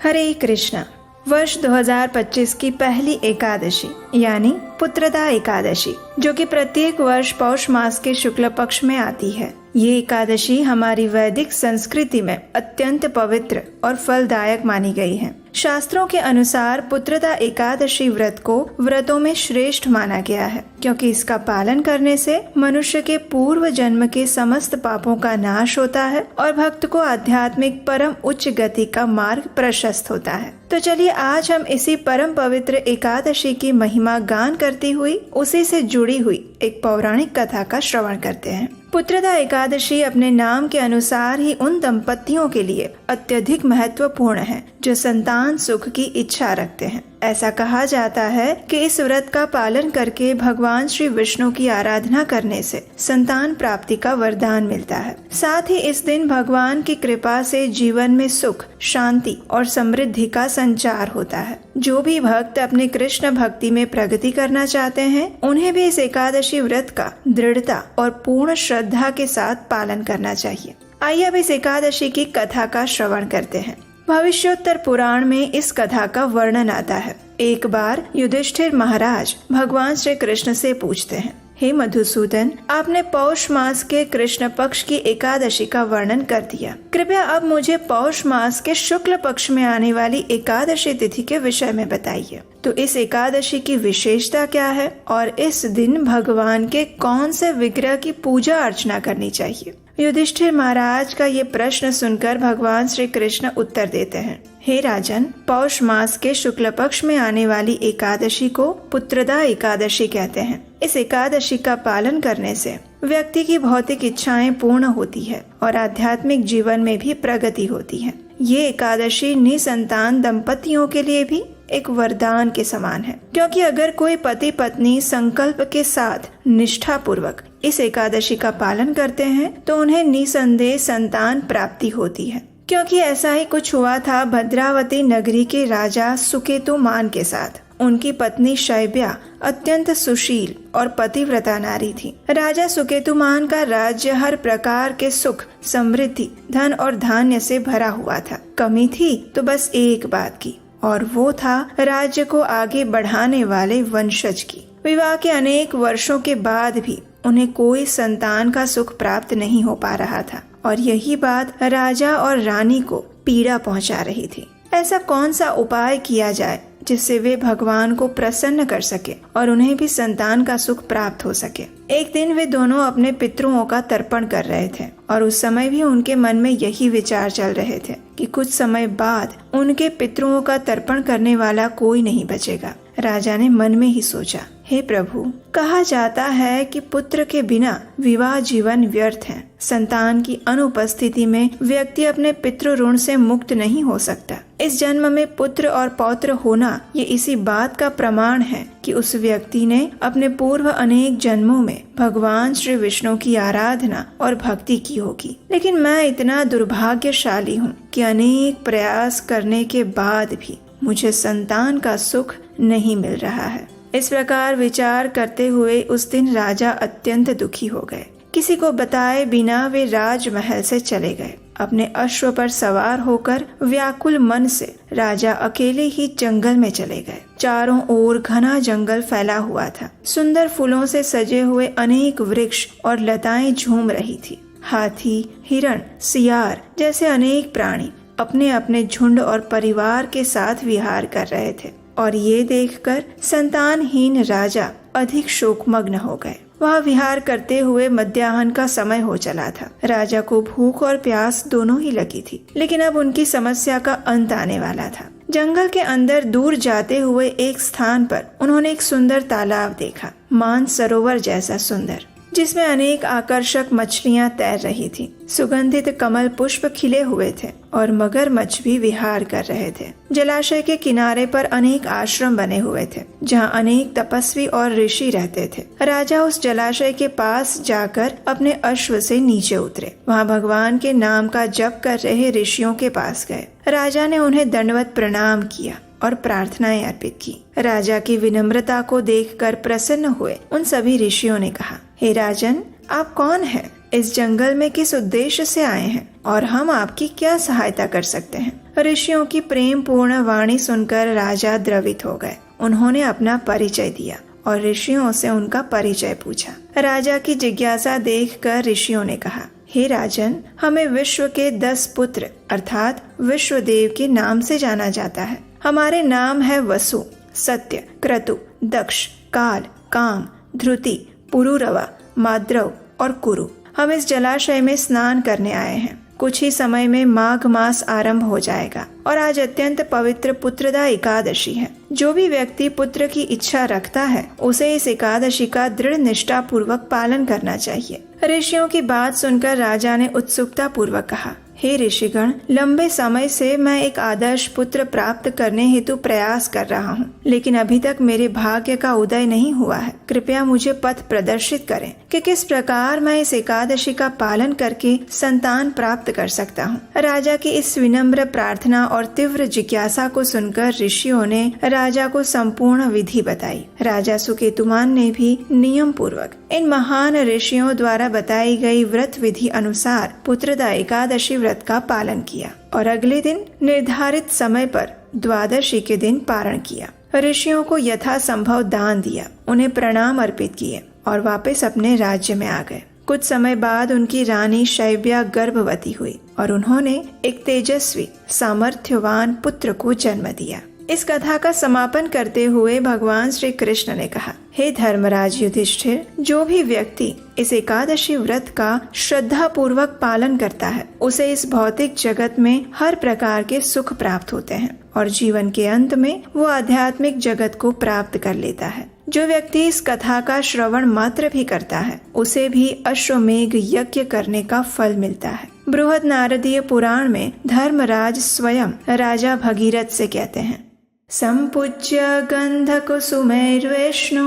हरे कृष्णा। वर्ष 2025 की पहली एकादशी यानी पुत्रदा एकादशी, जो कि प्रत्येक वर्ष पौष मास के शुक्ल पक्ष में आती है। ये एकादशी हमारी वैदिक संस्कृति में अत्यंत पवित्र और फलदायक मानी गई है। शास्त्रों के अनुसार पुत्रदा एकादशी व्रत को व्रतों में श्रेष्ठ माना गया है, क्योंकि इसका पालन करने से मनुष्य के पूर्व जन्म के समस्त पापों का नाश होता है और भक्त को आध्यात्मिक परम उच्च गति का मार्ग प्रशस्त होता है। तो चलिए आज हम इसी परम पवित्र एकादशी की महिमा गान करती हुई उसी से जुड़ी हुई एक पौराणिक कथा का श्रवण करते हैं। पुत्रदा एकादशी अपने नाम के अनुसार ही उन दंपतियों के लिए अत्यधिक महत्वपूर्ण है जो संतान सुख की इच्छा रखते हैं। ऐसा कहा जाता है कि इस व्रत का पालन करके भगवान श्री विष्णु की आराधना करने से संतान प्राप्ति का वरदान मिलता है। साथ ही इस दिन भगवान की कृपा से जीवन में सुख, शांति और समृद्धि का संचार होता है। जो भी भक्त अपने कृष्ण भक्ति में प्रगति करना चाहते हैं, उन्हें भी इस एकादशी व्रत का दृढ़ता और पूर्ण श्रद्धा के साथ पालन करना चाहिए। आइए अब इस एकादशी की कथा का श्रवण करते हैं। भविष्योत्तर पुराण में इस कथा का वर्णन आता है। एक बार युधिष्ठिर महाराज भगवान श्री कृष्ण से पूछते हैं, हे मधुसूदन, आपने पौष मास के कृष्ण पक्ष की एकादशी का वर्णन कर दिया। कृपया अब मुझे पौष मास के शुक्ल पक्ष में आने वाली एकादशी तिथि के विषय में बताइए। तो इस एकादशी की विशेषता क्या है और इस दिन भगवान के कौन से विग्रह की पूजा अर्चना करनी चाहिए? युधिष्ठिर महाराज का ये प्रश्न सुनकर भगवान श्री कृष्ण उत्तर देते हैं, हे राजन, पौष मास के शुक्ल पक्ष में आने वाली एकादशी को पुत्रदा एकादशी कहते हैं। इस एकादशी का पालन करने से व्यक्ति की भौतिक इच्छाएं पूर्ण होती है और आध्यात्मिक जीवन में भी प्रगति होती है। ये एकादशी निसंतान दंपतियों के लिए भी एक वरदान के समान है, क्योंकि अगर कोई पति पत्नी संकल्प के साथ निष्ठा पूर्वक इस एकादशी का पालन करते हैं तो उन्हें निसंदेह संतान प्राप्ति होती है। क्योंकि ऐसा ही कुछ हुआ था भद्रावती नगरी के राजा सुकेतुमान के साथ। उनकी पत्नी शैब्या अत्यंत सुशील और पतिव्रता नारी थी। राजा सुकेतुमान का राज्य हर प्रकार के सुख, समृद्धि, धन और धान्य से भरा हुआ था। कमी थी तो बस एक बात की, और वो था राज्य को आगे बढ़ाने वाले वंशज की। विवाह के अनेक वर्षों के बाद भी उन्हें कोई संतान का सुख प्राप्त नहीं हो पा रहा था, और यही बात राजा और रानी को पीड़ा पहुंचा रही थी। ऐसा कौन सा उपाय किया जाए जिससे वे भगवान को प्रसन्न कर सके और उन्हें भी संतान का सुख प्राप्त हो सके। एक दिन वे दोनों अपने पितरों का तर्पण कर रहे थे और उस समय भी उनके मन में यही विचार चल रहे थे कि कुछ समय बाद उनके पितरों का तर्पण करने वाला कोई नहीं बचेगा। राजा ने मन में ही सोचा, हे प्रभु, कहा जाता है कि पुत्र के बिना विवाह जीवन व्यर्थ है। संतान की अनुपस्थिति में व्यक्ति अपने पितृ ऋण से मुक्त नहीं हो सकता। इस जन्म में पुत्र और पौत्र होना ये इसी बात का प्रमाण है कि उस व्यक्ति ने अपने पूर्व अनेक जन्मों में भगवान श्री विष्णु की आराधना और भक्ति की होगी। लेकिन मैं इतना दुर्भाग्यशाली हूँ कि अनेक प्रयास करने के बाद भी मुझे संतान का सुख नहीं मिल रहा है। इस प्रकार विचार करते हुए उस दिन राजा अत्यंत दुखी हो गए। किसी को बताए बिना वे राजमहल से चले गए। अपने अश्व पर सवार होकर व्याकुल मन से राजा अकेले ही जंगल में चले गए। चारों ओर घना जंगल फैला हुआ था। सुंदर फूलों से सजे हुए अनेक वृक्ष और लताएं झूम रही थी। हाथी, हिरण, सियार जैसे अनेक प्राणी अपने अपने झुंड और परिवार के साथ विहार कर रहे थे, और ये देखकर संतानहीन राजा अधिक शोकमग्न हो गए। वह विहार करते हुए मध्याह्न का समय हो चला था। राजा को भूख और प्यास दोनों ही लगी थी, लेकिन अब उनकी समस्या का अंत आने वाला था। जंगल के अंदर दूर जाते हुए एक स्थान पर उन्होंने एक सुंदर तालाब देखा, मानसरोवर जैसा सुंदर, जिसमें अनेक आकर्षक मछलियां तैर रही थी। सुगंधित कमल पुष्प खिले हुए थे और मगरमच्छ भी विहार कर रहे थे। जलाशय के किनारे पर अनेक आश्रम बने हुए थे, जहां अनेक तपस्वी और ऋषि रहते थे। राजा उस जलाशय के पास जाकर अपने अश्व से नीचे उतरे। वहां भगवान के नाम का जप कर रहे ऋषियों के पास गए। राजा ने उन्हें दंडवत प्रणाम किया और प्रार्थनाएं अर्पित की। राजा की विनम्रता को देखकर प्रसन्न हुए उन सभी ऋषियों ने कहा, हे राजन, आप कौन हैं? इस जंगल में किस उद्देश्य से आए हैं और हम आपकी क्या सहायता कर सकते हैं। ऋषियों की प्रेम पूर्ण वाणी सुनकर राजा द्रवित हो गए। उन्होंने अपना परिचय दिया और ऋषियों से उनका परिचय पूछा। राजा की जिज्ञासा देखकर ऋषियों ने कहा, हे राजन, हमें विश्व के 10 पुत्र अर्थात विश्वदेव के नाम से जाना जाता है। हमारे नाम है वसु, सत्य, क्रतु, दक्ष, काल, काम, ध्रुति, पुरुरवा, माद्रव और कुरु। हम इस जलाशय में स्नान करने आए हैं। कुछ ही समय में माघ मास आरंभ हो जाएगा और आज अत्यंत पवित्र पुत्रदा एकादशी है। जो भी व्यक्ति पुत्र की इच्छा रखता है उसे इस एकादशी का दृढ़ निष्ठा पूर्वक पालन करना चाहिए। ऋषियों की बात सुनकर राजा ने उत्सुकता पूर्वक कहा, हे ऋषिगण, लंबे समय से मैं एक आदर्श पुत्र प्राप्त करने हेतु प्रयास कर रहा हूँ, लेकिन अभी तक मेरे भाग्य का उदय नहीं हुआ है। कृपया मुझे पथ प्रदर्शित करें कि किस प्रकार मैं इस एकादशी का पालन करके संतान प्राप्त कर सकता हूँ। राजा की इस विनम्र प्रार्थना और तीव्र जिज्ञासा को सुनकर ऋषियों ने राजा को संपूर्ण विधि बताई। राजा सुकेतुमान ने भी नियम पूर्वक इन महान ऋषियों द्वारा बताई गई व्रत विधि अनुसार पुत्रदा एकादशी व्रत का पालन किया और अगले दिन निर्धारित समय पर द्वादशी के दिन पारण किया। ऋषियों को यथासंभव दान दिया, उन्हें प्रणाम अर्पित किए और वापस अपने राज्य में आ गए। कुछ समय बाद उनकी रानी शैव्या गर्भवती हुई और उन्होंने एक तेजस्वी सामर्थ्यवान पुत्र को जन्म दिया। इस कथा का समापन करते हुए भगवान श्री कृष्ण ने कहा, हे धर्मराज युधिष्ठिर, जो भी व्यक्ति इस एकादशी व्रत का श्रद्धा पूर्वक पालन करता है उसे इस भौतिक जगत में हर प्रकार के सुख प्राप्त होते हैं और जीवन के अंत में वो आध्यात्मिक जगत को प्राप्त कर लेता है। जो व्यक्ति इस कथा का श्रवण मात्र भी करता है उसे भी अश्वमेघ यज्ञ करने का फल मिलता है। बृहद नारदीय पुराण में धर्मराज स्वयं राजा भगीरथ से कहते हैं, संपूज्य गंधकुसुमैर्विष्णु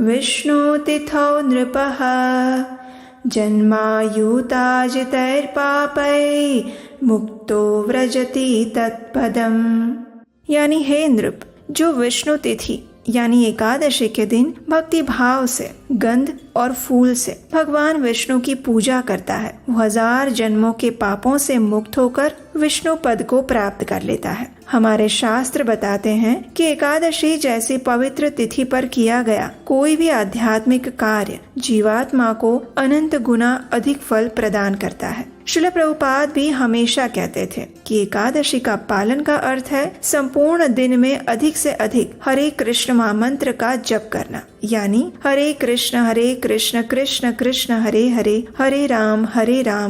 विष्णु तिथौ नृपः जन्मायुताजितैर्पापै मुक्तो व्रजति तत्पदम्। यानी हे नृप, जो विष्णु तिथि यानी एकादशी के दिन भक्ति भाव से गंध और फूल से भगवान विष्णु की पूजा करता है, वो 1000 जन्मों के पापों से मुक्त होकर विष्णु पद को प्राप्त कर लेता है। हमारे शास्त्र बताते हैं कि एकादशी जैसी पवित्र तिथि पर किया गया कोई भी आध्यात्मिक कार्य जीवात्मा को अनंत गुना अधिक फल प्रदान करता है। श्रील प्रभुपाद भी हमेशा कहते थे कि एकादशी का पालन का अर्थ है संपूर्ण दिन में अधिक से अधिक हरे कृष्ण महामंत्र का जप करना, यानी हरे कृष्ण कृष्ण कृष्ण हरे हरे, हरे राम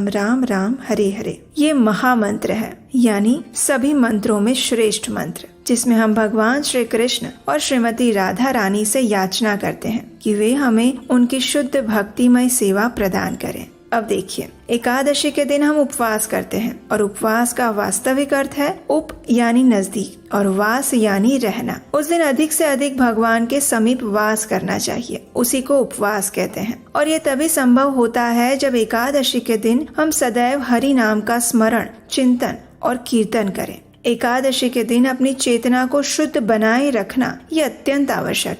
राम राम हरे हरे। ये महामंत्र है, यानी सभी मंत्रों में श्रेष्ठ मंत्र, जिसमें हम भगवान श्री कृष्ण और श्रीमती राधा रानी से याचना करते हैं कि वे हमें उनकी शुद्ध भक्तिमय सेवा प्रदान करें। अब देखिए, एकादशी के दिन हम उपवास करते हैं और उपवास का वास्तविक अर्थ है उप यानी नजदीक और वास यानी रहना। उस दिन अधिक से अधिक भगवान के समीप वास करना चाहिए, उसी को उपवास कहते हैं। और ये तभी संभव होता है जब एकादशी के दिन हम सदैव हरि नाम का स्मरण, चिंतन और कीर्तन करें। एकादशी के दिन अपनी चेतना को शुद्ध बनाए रखना ये अत्यंत आवश्यक है।